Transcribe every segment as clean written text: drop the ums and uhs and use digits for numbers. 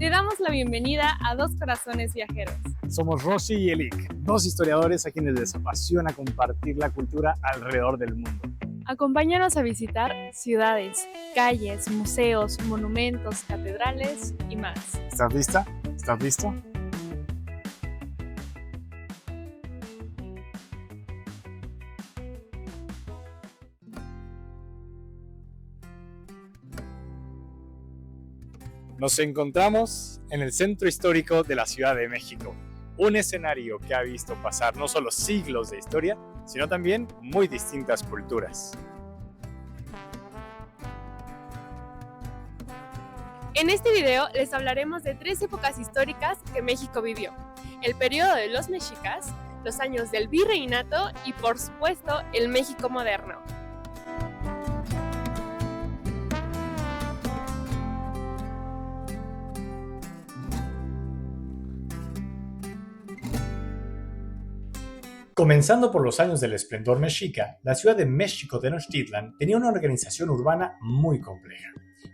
Te damos la bienvenida a Dos Corazones Viajeros. Somos Rosy y Elik, dos historiadores a quienes les apasiona compartir la cultura alrededor del mundo. Acompáñanos a visitar ciudades, calles, museos, monumentos, catedrales y más. ¿Estás lista? ¿Estás listo? Nos encontramos en el centro histórico de la Ciudad de México, un escenario que ha visto pasar no solo siglos de historia, sino también muy distintas culturas. En este video les hablaremos de 3 épocas históricas que México vivió: el periodo de los mexicas, los años del virreinato y, por supuesto, el México moderno. Comenzando por los años del esplendor mexica, la ciudad de México Tenochtitlan tenía una organización urbana muy compleja.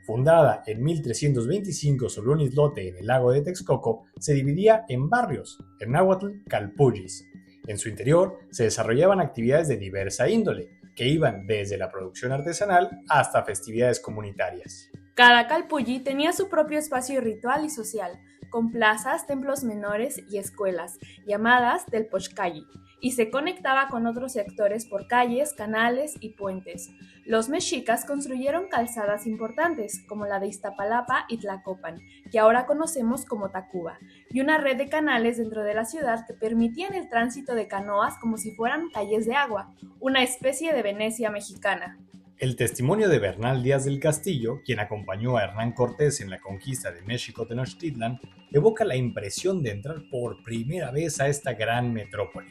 Fundada en 1325 sobre un islote en el lago de Texcoco, se dividía en barrios, en náhuatl calpullis. En su interior se desarrollaban actividades de diversa índole, que iban desde la producción artesanal hasta festividades comunitarias. Cada calpulli tenía su propio espacio ritual y social, con plazas, templos menores y escuelas, llamadas del Poxcalli, y se conectaba con otros sectores por calles, canales y puentes. Los mexicas construyeron calzadas importantes, como la de Iztapalapa y Tlacopan, que ahora conocemos como Tacuba, y una red de canales dentro de la ciudad que permitían el tránsito de canoas como si fueran calles de agua, una especie de Venecia mexicana. El testimonio de Bernal Díaz del Castillo, quien acompañó a Hernán Cortés en la conquista de México Tenochtitlan, evoca la impresión de entrar por primera vez a esta gran metrópoli.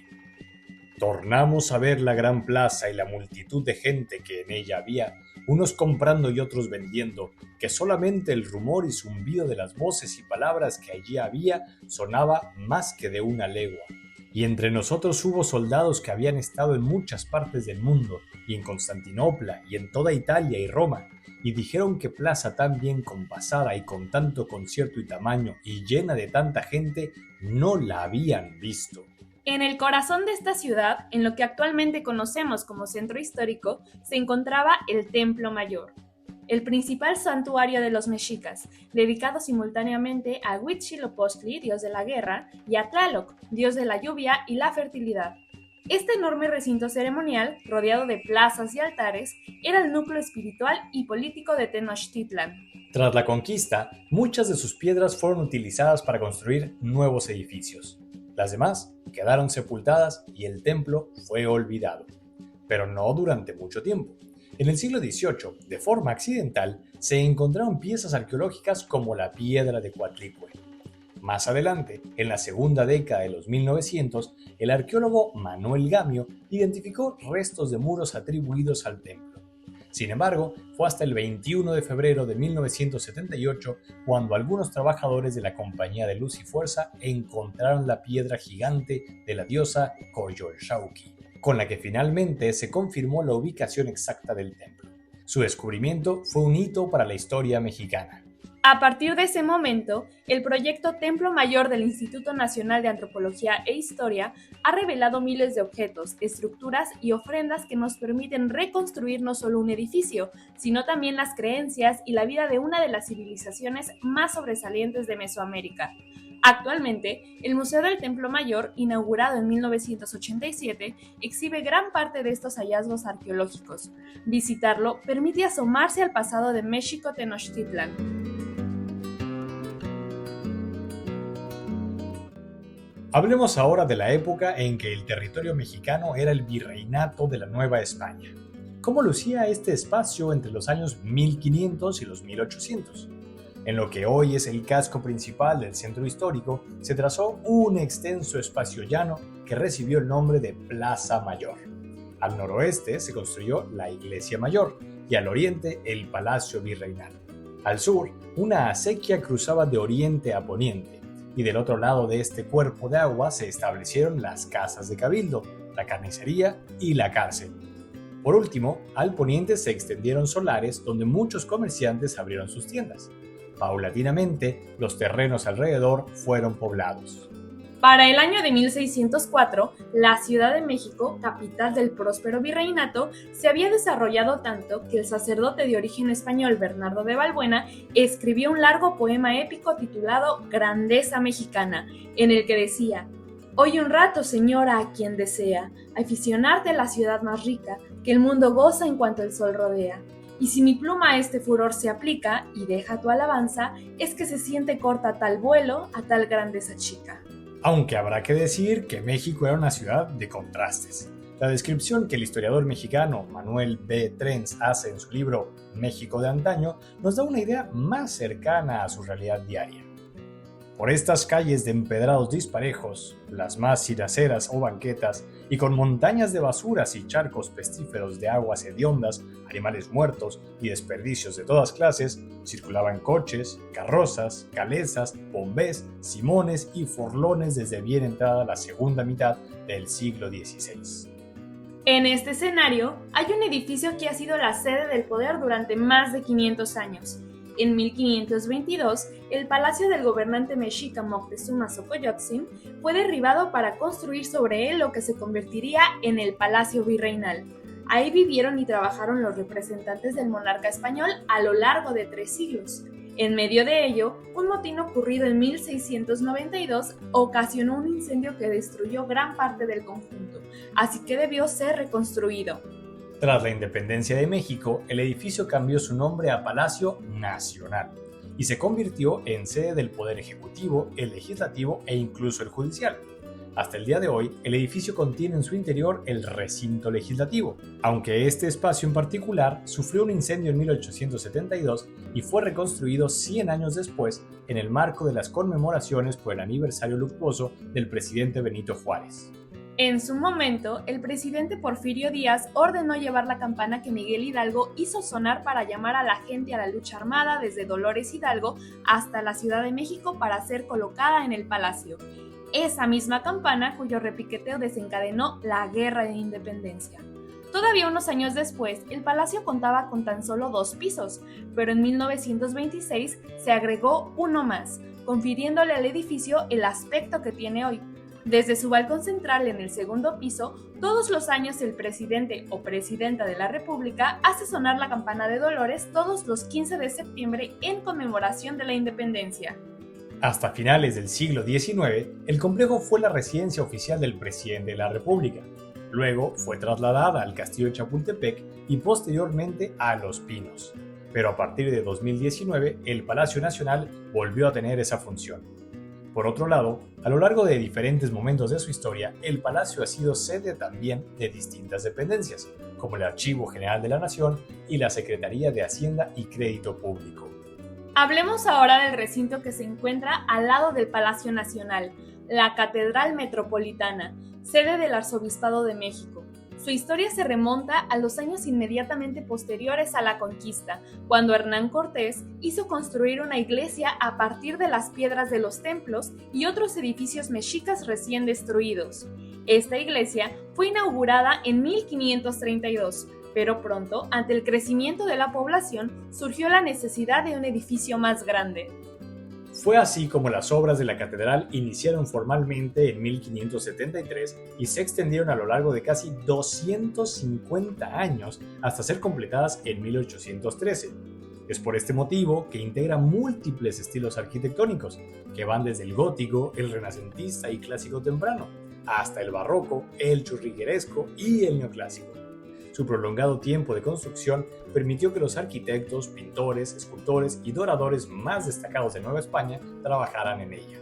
Tornamos a ver la gran plaza y la multitud de gente que en ella había, unos comprando y otros vendiendo, que solamente el rumor y zumbido de las voces y palabras que allí había sonaba más que de una legua. Y entre nosotros hubo soldados que habían estado en muchas partes del mundo, y en Constantinopla, y en toda Italia y Roma, y dijeron que plaza tan bien compasada y con tanto concierto y tamaño, y llena de tanta gente, no la habían visto. En el corazón de esta ciudad, en lo que actualmente conocemos como centro histórico, se encontraba el Templo Mayor, el principal santuario de los mexicas, dedicado simultáneamente a Huitzilopochtli, dios de la guerra, y a Tlaloc, dios de la lluvia y la fertilidad. Este enorme recinto ceremonial, rodeado de plazas y altares, era el núcleo espiritual y político de Tenochtitlan. Tras la conquista, muchas de sus piedras fueron utilizadas para construir nuevos edificios. Las demás quedaron sepultadas y el templo fue olvidado. Pero no durante mucho tiempo. En el siglo XVIII, de forma accidental, se encontraron piezas arqueológicas como la piedra de Coatlicue. Más adelante, en la segunda década de los 1900, el arqueólogo Manuel Gamio identificó restos de muros atribuidos al templo. Sin embargo, fue hasta el 21 de febrero de 1978 cuando algunos trabajadores de la Compañía de Luz y Fuerza encontraron la piedra gigante de la diosa Coyolxauhqui, con la que finalmente se confirmó la ubicación exacta del templo. Su descubrimiento fue un hito para la historia mexicana. A partir de ese momento, el proyecto Templo Mayor del Instituto Nacional de Antropología e Historia ha revelado miles de objetos, estructuras y ofrendas que nos permiten reconstruir no solo un edificio, sino también las creencias y la vida de una de las civilizaciones más sobresalientes de Mesoamérica. Actualmente, el Museo del Templo Mayor, inaugurado en 1987, exhibe gran parte de estos hallazgos arqueológicos. Visitarlo permite asomarse al pasado de México Tenochtitlan. Hablemos ahora de la época en que el territorio mexicano era el virreinato de la Nueva España. ¿Cómo lucía este espacio entre los años 1500 y los 1800? En lo que hoy es el casco principal del centro histórico, se trazó un extenso espacio llano que recibió el nombre de Plaza Mayor. Al noroeste se construyó la Iglesia Mayor y al oriente el Palacio Virreinal. Al sur, una acequia cruzaba de oriente a poniente, y del otro lado de este cuerpo de agua se establecieron las casas de cabildo, la carnicería y la cárcel. Por último, al poniente se extendieron solares donde muchos comerciantes abrieron sus tiendas. Paulatinamente, los terrenos alrededor fueron poblados. Para el año de 1604, la Ciudad de México, capital del próspero virreinato, se había desarrollado tanto que el sacerdote de origen español Bernardo de Balbuena escribió un largo poema épico titulado Grandeza Mexicana, en el que decía: «Oye un rato, señora, a quien desea, aficionarte a la ciudad más rica, que el mundo goza en cuanto el sol rodea. Y si mi pluma a este furor se aplica, y deja tu alabanza, es que se siente corta tal vuelo a tal grandeza chica». Aunque habrá que decir que México era una ciudad de contrastes. La descripción que el historiador mexicano Manuel B. Trenz hace en su libro México de antaño nos da una idea más cercana a su realidad diaria. Por estas calles de empedrados disparejos, las más ciraceras o banquetas, y con montañas de basuras y charcos pestíferos de aguas hediondas, animales muertos y desperdicios de todas clases, circulaban coches, carrozas, calesas, bombés, simones y forlones desde bien entrada la segunda mitad del siglo XVI. En este escenario, hay un edificio que ha sido la sede del poder durante más de 500 años. En 1522, el palacio del gobernante mexica Moctezuma Xocoyotzin fue derribado para construir sobre él lo que se convertiría en el Palacio Virreinal. Ahí vivieron y trabajaron los representantes del monarca español a lo largo de 3 siglos. En medio de ello, un motín ocurrido en 1692 ocasionó un incendio que destruyó gran parte del conjunto, así que debió ser reconstruido. Tras la independencia de México, el edificio cambió su nombre a Palacio Nacional y se convirtió en sede del Poder Ejecutivo, el Legislativo e incluso el Judicial. Hasta el día de hoy, el edificio contiene en su interior el recinto legislativo, aunque este espacio en particular sufrió un incendio en 1872 y fue reconstruido 100 años después en el marco de las conmemoraciones por el aniversario luctuoso del presidente Benito Juárez. En su momento, el presidente Porfirio Díaz ordenó llevar la campana que Miguel Hidalgo hizo sonar para llamar a la gente a la lucha armada desde Dolores Hidalgo hasta la Ciudad de México para ser colocada en el palacio. Esa misma campana cuyo repiqueteo desencadenó la Guerra de Independencia. Todavía unos años después, el palacio contaba con tan solo 2 pisos, pero en 1926 se agregó uno más, confiriéndole al edificio el aspecto que tiene hoy. Desde su balcón central en el segundo piso, todos los años el presidente o presidenta de la República hace sonar la campana de Dolores todos los 15 de septiembre en conmemoración de la independencia. Hasta finales del siglo XIX, el complejo fue la residencia oficial del presidente de la República. Luego fue trasladada al Castillo de Chapultepec y posteriormente a Los Pinos. Pero a partir de 2019, el Palacio Nacional volvió a tener esa función. Por otro lado, a lo largo de diferentes momentos de su historia, el palacio ha sido sede también de distintas dependencias, como el Archivo General de la Nación y la Secretaría de Hacienda y Crédito Público. Hablemos ahora del recinto que se encuentra al lado del Palacio Nacional, la Catedral Metropolitana, sede del Arzobispado de México. Su historia se remonta a los años inmediatamente posteriores a la conquista, cuando Hernán Cortés hizo construir una iglesia a partir de las piedras de los templos y otros edificios mexicas recién destruidos. Esta iglesia fue inaugurada en 1532, pero pronto, ante el crecimiento de la población, surgió la necesidad de un edificio más grande. Fue así como las obras de la catedral iniciaron formalmente en 1573 y se extendieron a lo largo de casi 250 años hasta ser completadas en 1813. Es por este motivo que integra múltiples estilos arquitectónicos, que van desde el gótico, el renacentista y clásico temprano, hasta el barroco, el churrigueresco y el neoclásico. Su prolongado tiempo de construcción permitió que los arquitectos, pintores, escultores y doradores más destacados de Nueva España trabajaran en ella.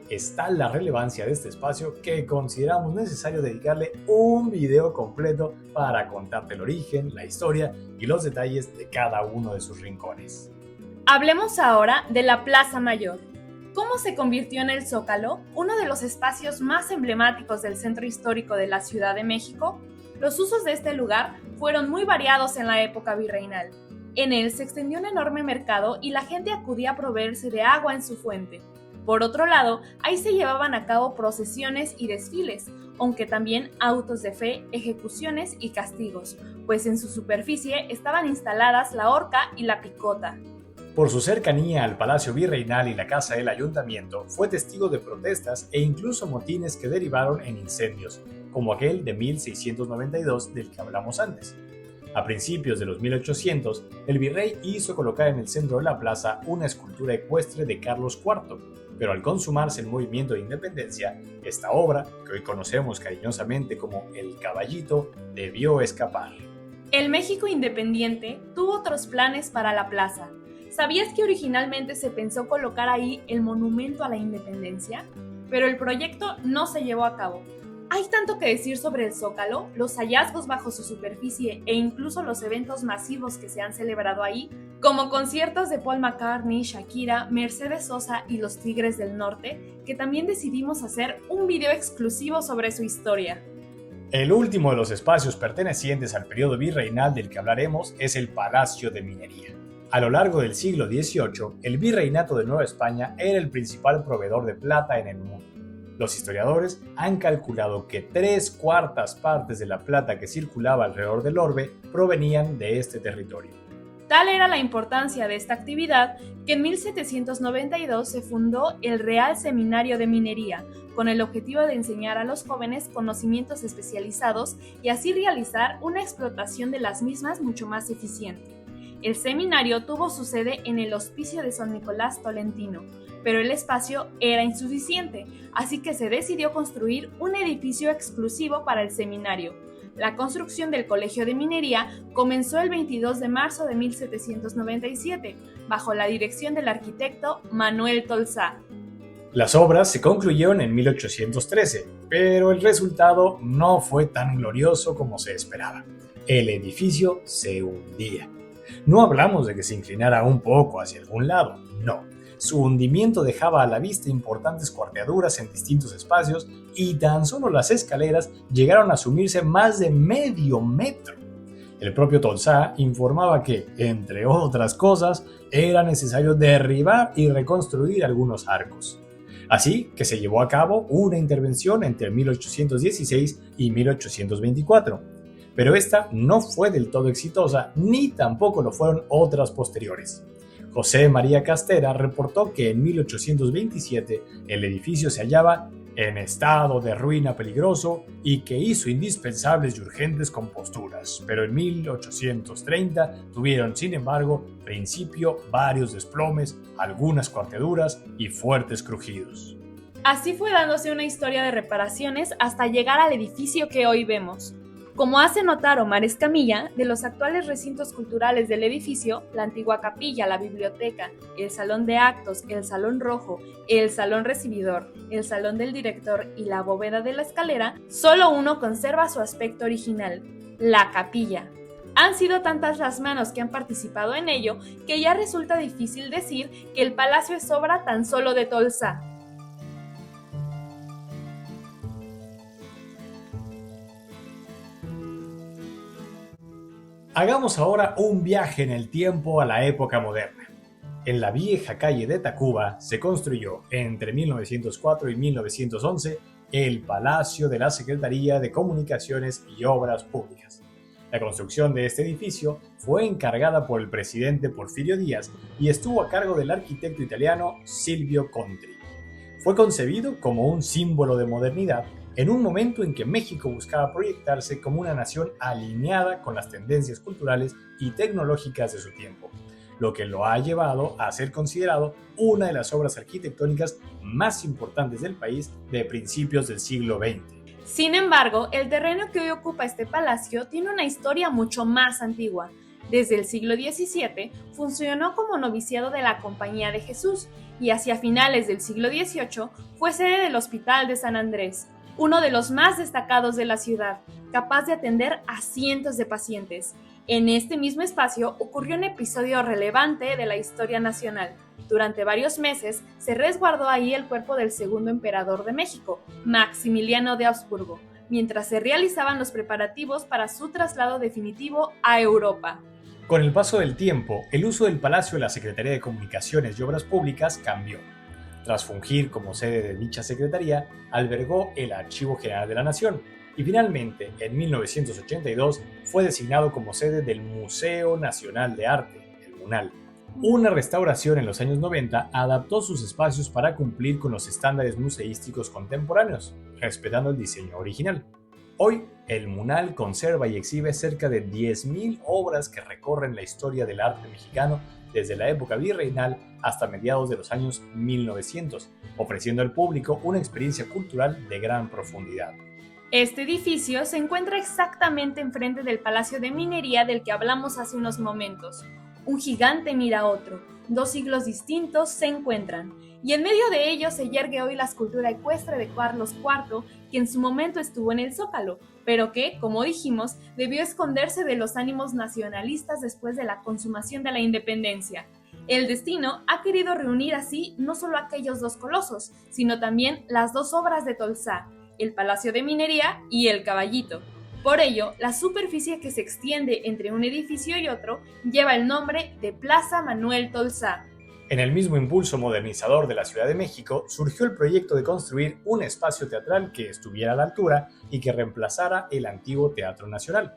Es tal la relevancia de este espacio que consideramos necesario dedicarle un video completo para contarte el origen, la historia y los detalles de cada uno de sus rincones. Hablemos ahora de la Plaza Mayor. ¿Cómo se convirtió en el Zócalo, uno de los espacios más emblemáticos del centro histórico de la Ciudad de México? Los usos de este lugar fueron muy variados en la época virreinal. En él se extendió un enorme mercado y la gente acudía a proveerse de agua en su fuente. Por otro lado, ahí se llevaban a cabo procesiones y desfiles, aunque también autos de fe, ejecuciones y castigos, pues en su superficie estaban instaladas la horca y la picota. Por su cercanía al Palacio Virreinal y la Casa del Ayuntamiento, fue testigo de protestas e incluso motines que derivaron en incendios, como aquel de 1692 del que hablamos antes. A principios de los 1800, el virrey hizo colocar en el centro de la plaza una escultura ecuestre de Carlos IV, pero al consumarse el movimiento de independencia, esta obra, que hoy conocemos cariñosamente como El Caballito, debió escapar. El México independiente tuvo otros planes para la plaza. ¿Sabías que originalmente se pensó colocar ahí el monumento a la independencia? Pero el proyecto no se llevó a cabo. Hay tanto que decir sobre el Zócalo, los hallazgos bajo su superficie e incluso los eventos masivos que se han celebrado ahí, como conciertos de Paul McCartney, Shakira, Mercedes Sosa y los Tigres del Norte, que también decidimos hacer un video exclusivo sobre su historia. El último de los espacios pertenecientes al periodo virreinal del que hablaremos es el Palacio de Minería. A lo largo del siglo XVIII, el Virreinato de Nueva España era el principal proveedor de plata en el mundo. Los historiadores han calculado que 3/4 partes de la plata que circulaba alrededor del orbe provenían de este territorio. Tal era la importancia de esta actividad que en 1792 se fundó el Real Seminario de Minería, con el objetivo de enseñar a los jóvenes conocimientos especializados y así realizar una explotación de las mismas mucho más eficiente. El seminario tuvo su sede en el Hospicio de San Nicolás Tolentino, pero el espacio era insuficiente, así que se decidió construir un edificio exclusivo para el seminario. La construcción del Colegio de Minería comenzó el 22 de marzo de 1797, bajo la dirección del arquitecto Manuel Tolsá. Las obras se concluyeron en 1813, pero el resultado no fue tan glorioso como se esperaba. El edificio se hundía. No hablamos de que se inclinara un poco hacia algún lado, no. Su hundimiento dejaba a la vista importantes cuarteaduras en distintos espacios y tan solo las escaleras llegaron a sumirse más de medio metro. El propio Tolsá informaba que, entre otras cosas, era necesario derribar y reconstruir algunos arcos. Así que se llevó a cabo una intervención entre 1816 y 1824. Pero esta no fue del todo exitosa, ni tampoco lo fueron otras posteriores. José María Castera reportó que en 1827 el edificio se hallaba en estado de ruina peligroso y que hizo indispensables y urgentes composturas, pero en 1830 tuvieron, sin embargo, principio varios desplomes, algunas cuarteaduras y fuertes crujidos. Así fue dándose una historia de reparaciones hasta llegar al edificio que hoy vemos. Como hace notar Omar Escamilla, de los actuales recintos culturales del edificio, la antigua capilla, la biblioteca, el salón de actos, el salón rojo, el salón recibidor, el salón del director y la bóveda de la escalera, solo uno conserva su aspecto original, la capilla. Han sido tantas las manos que han participado en ello que ya resulta difícil decir que el palacio es obra tan solo de Tolsá. Hagamos ahora un viaje en el tiempo a la época moderna. En la vieja calle de Tacuba se construyó entre 1904 y 1911 el Palacio de la Secretaría de Comunicaciones y Obras Públicas. La construcción de este edificio fue encargada por el presidente Porfirio Díaz y estuvo a cargo del arquitecto italiano Silvio Contri. Fue concebido como un símbolo de modernidad en un momento en que México buscaba proyectarse como una nación alineada con las tendencias culturales y tecnológicas de su tiempo, lo que lo ha llevado a ser considerado una de las obras arquitectónicas más importantes del país de principios del siglo XX. Sin embargo, el terreno que hoy ocupa este palacio tiene una historia mucho más antigua. Desde el siglo XVII funcionó como noviciado de la Compañía de Jesús y hacia finales del siglo XVIII fue sede del Hospital de San Andrés, uno de los más destacados de la ciudad, capaz de atender a cientos de pacientes. En este mismo espacio ocurrió un episodio relevante de la historia nacional. Durante varios meses se resguardó ahí el cuerpo del segundo emperador de México, Maximiliano de Habsburgo, mientras se realizaban los preparativos para su traslado definitivo a Europa. Con el paso del tiempo, el uso del Palacio de la Secretaría de Comunicaciones y Obras Públicas cambió. Tras fungir como sede de dicha secretaría, albergó el Archivo General de la Nación y finalmente, en 1982, fue designado como sede del Museo Nacional de Arte, el MUNAL. Una restauración en los años 90 adaptó sus espacios para cumplir con los estándares museísticos contemporáneos, respetando el diseño original. Hoy, el MUNAL conserva y exhibe cerca de 10.000 obras que recorren la historia del arte mexicano desde la época virreinal hasta mediados de los años 1900, ofreciendo al público una experiencia cultural de gran profundidad. Este edificio se encuentra exactamente enfrente del Palacio de Minería del que hablamos hace unos momentos. Un gigante mira a otro, dos siglos distintos se encuentran, y en medio de ellos se yergue hoy la escultura ecuestre de Carlos IV, que en su momento estuvo en el Zócalo, pero que, como dijimos, debió esconderse de los ánimos nacionalistas después de la consumación de la independencia. El destino ha querido reunir así no solo aquellos dos colosos, sino también las dos obras de Tolsá, el Palacio de Minería y el Caballito. Por ello, la superficie que se extiende entre un edificio y otro lleva el nombre de Plaza Manuel Tolsá. En el mismo impulso modernizador de la Ciudad de México surgió el proyecto de construir un espacio teatral que estuviera a la altura y que reemplazara el antiguo Teatro Nacional.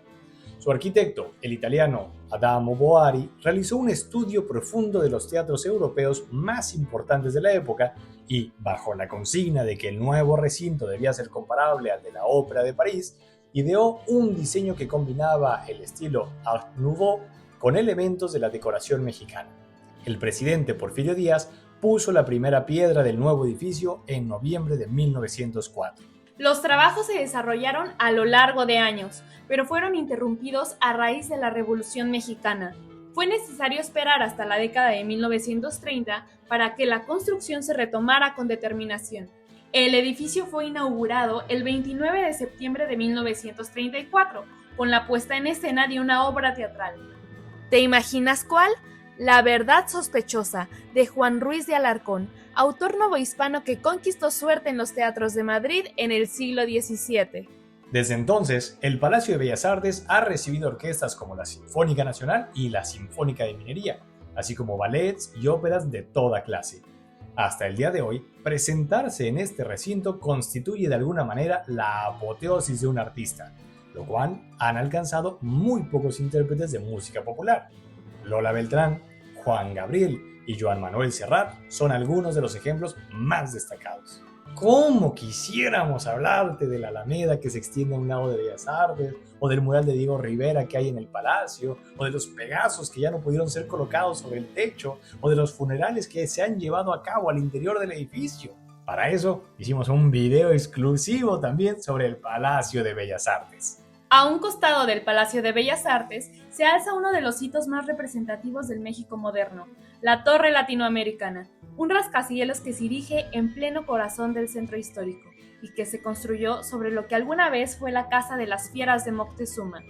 Su arquitecto, el italiano Adamo Boari, realizó un estudio profundo de los teatros europeos más importantes de la época y, bajo la consigna de que el nuevo recinto debía ser comparable al de la Ópera de París, ideó un diseño que combinaba el estilo Art Nouveau con elementos de la decoración mexicana. El presidente Porfirio Díaz puso la primera piedra del nuevo edificio en noviembre de 1904. Los trabajos se desarrollaron a lo largo de años, pero fueron interrumpidos a raíz de la Revolución Mexicana. Fue necesario esperar hasta la década de 1930 para que la construcción se retomara con determinación. El edificio fue inaugurado el 29 de septiembre de 1934, con la puesta en escena de una obra teatral. ¿Te imaginas cuál? La verdad sospechosa, de Juan Ruiz de Alarcón, autor novohispano que conquistó suerte en los teatros de Madrid en el siglo XVII. Desde entonces, el Palacio de Bellas Artes ha recibido orquestas como la Sinfónica Nacional y la Sinfónica de Minería, así como ballets y óperas de toda clase. Hasta el día de hoy, presentarse en este recinto constituye de alguna manera la apoteosis de un artista, lo cual han alcanzado muy pocos intérpretes de música popular. Lola Beltrán, Juan Gabriel y Joan Manuel Serrat son algunos de los ejemplos más destacados. ¿Cómo quisiéramos hablarte de la Alameda que se extiende a un lado de Bellas Artes, o del mural de Diego Rivera que hay en el Palacio, o de los Pegasos que ya no pudieron ser colocados sobre el techo, o de los funerales que se han llevado a cabo al interior del edificio? Para eso hicimos un video exclusivo también sobre el Palacio de Bellas Artes. A un costado del Palacio de Bellas Artes se alza uno de los hitos más representativos del México moderno, la Torre Latinoamericana, un rascacielos que se erige en pleno corazón del centro histórico y que se construyó sobre lo que alguna vez fue la Casa de las Fieras de Moctezuma.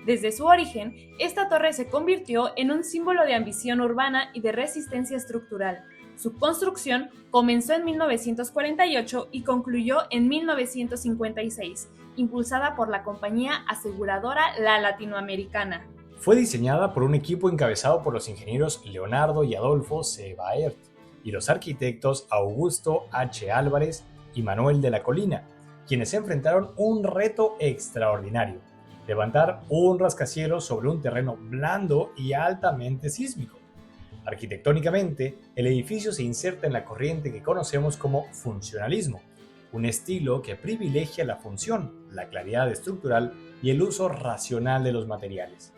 Desde su origen, esta torre se convirtió en un símbolo de ambición urbana y de resistencia estructural. Su construcción comenzó en 1948 y concluyó en 1956, impulsada por la compañía aseguradora La Latinoamericana. Fue diseñada por un equipo encabezado por los ingenieros Leonardo y Adolfo C. Baert y los arquitectos Augusto H. Álvarez y Manuel de la Colina, quienes enfrentaron un reto extraordinario: levantar un rascacielos sobre un terreno blando y altamente sísmico. Arquitectónicamente, el edificio se inserta en la corriente que conocemos como funcionalismo, un estilo que privilegia la función, la claridad estructural y el uso racional de los materiales.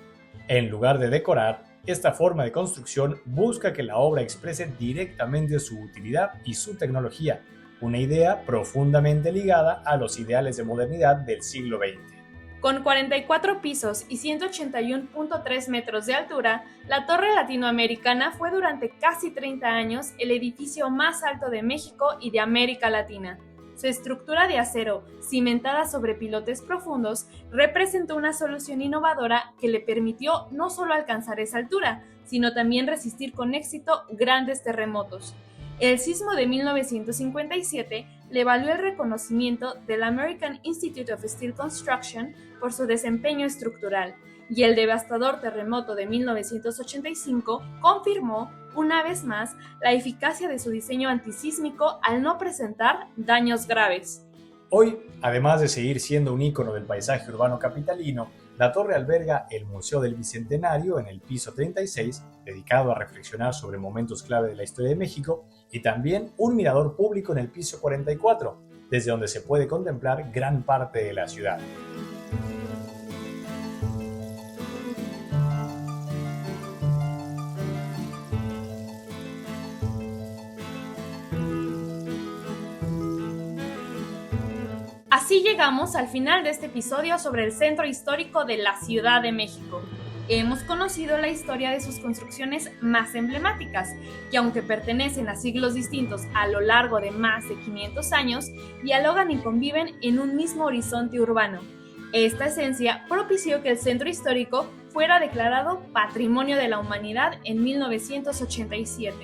En lugar de decorar, esta forma de construcción busca que la obra exprese directamente su utilidad y su tecnología, una idea profundamente ligada a los ideales de modernidad del siglo XX. Con 44 pisos y 181.3 metros de altura, la Torre Latinoamericana fue durante casi 30 años el edificio más alto de México y de América Latina. Su estructura de acero, cimentada sobre pilotes profundos, representó una solución innovadora que le permitió no solo alcanzar esa altura, sino también resistir con éxito grandes terremotos. El sismo de 1957 le valió el reconocimiento del American Institute of Steel Construction por su desempeño estructural, y el devastador terremoto de 1985 confirmó, una vez más, la eficacia de su diseño antisísmico al no presentar daños graves. Hoy, además de seguir siendo un ícono del paisaje urbano capitalino, La torre alberga el Museo del Bicentenario en el piso 36, dedicado a reflexionar sobre momentos clave de la historia de México, y también un mirador público en el piso 44, desde donde se puede contemplar gran parte de la ciudad. Así llegamos al final de este episodio sobre el centro histórico de la Ciudad de México. Hemos conocido la historia de sus construcciones más emblemáticas, que aunque pertenecen a siglos distintos a lo largo de más de 500 años, dialogan y conviven en un mismo horizonte urbano. Esta esencia propició que el centro histórico fuera declarado Patrimonio de la Humanidad en 1987.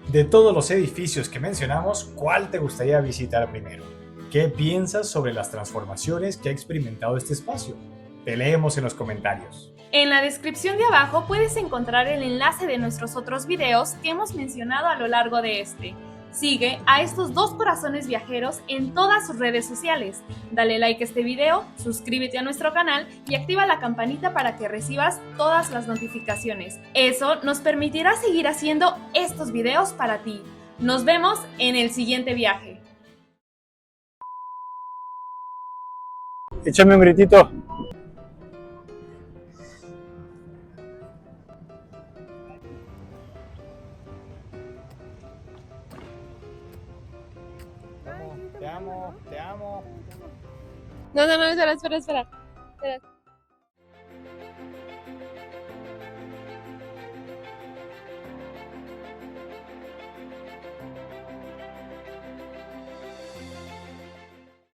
De todos los edificios que mencionamos, ¿cuál te gustaría visitar primero? ¿Qué piensas sobre las transformaciones que ha experimentado este espacio? Te leemos en los comentarios. En la descripción de abajo puedes encontrar el enlace de nuestros otros videos que hemos mencionado a lo largo de este. Sigue a estos dos corazones viajeros en todas sus redes sociales. Dale like a este video, suscríbete a nuestro canal y activa la campanita para que recibas todas las notificaciones. Eso nos permitirá seguir haciendo estos videos para ti. Nos vemos en el siguiente viaje. Échame un gritito. Te amo. No, espera.